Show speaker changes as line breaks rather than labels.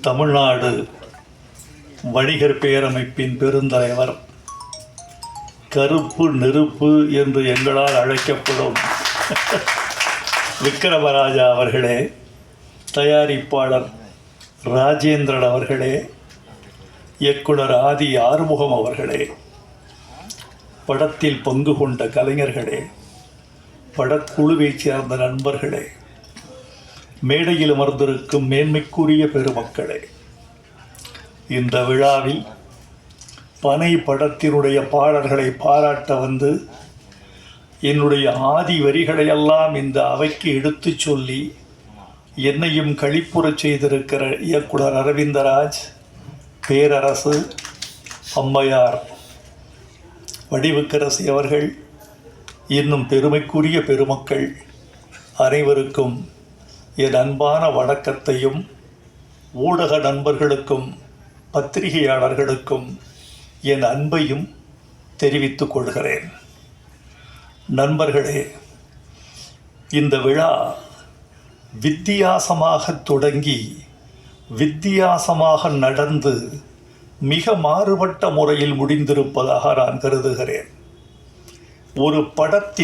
தமிழ்நாடு வணிகர் பேரமைப்பின் பெருந்தலைவர், கருப்பு நெருப்பு என்று எங்களால் அழைக்கப்படும் விக்ரமராஜா அவர்களே, தயாரிப்பாளர் ராஜேந்திரன் அவர்களே, இயக்குனர் ஆதி ஆறுமுகம் அவர்களே, படத்தில் பங்கு கொண்ட கலைஞர்களே, படக்குழுவைச் சேர்ந்த நண்பர்களே, மேடையில் அமர்ந்திருக்கும் மேன்மைக்குரிய பெருமக்களே, இந்த விழாவில் பனை படத்தினுடைய பாடல்களை பாராட்ட வந்து என்னுடைய ஆதி வரிகளையெல்லாம் இந்த அவைக்கு எடுத்துச் சொல்லி என்னையும் களிப்புறச் செய்திருக்கிற இயக்குனர் அரவிந்தராஜ், பேரரசு, அம்மையார் வடிவுக்கரசி அவர்கள், இன்னும் பெருமைக்குரிய பெருமக்கள் அனைவருக்கும் என் அன்பான வணக்கத்தையும், ஊடக நண்பர்களுக்கும் பத்திரிகையாளர்களுக்கும் என் அன்பையும் தெரிவித்துக் கொள்கிறேன். நண்பர்களே, இந்த விழா வித்தியாசமாக தொடங்கி வித்தியாசமாக நடந்து மிக மாறுபட்ட முறையில் முடிந்திருப்பதாக நான் கருதுகிறேன். ஒரு படத்தின்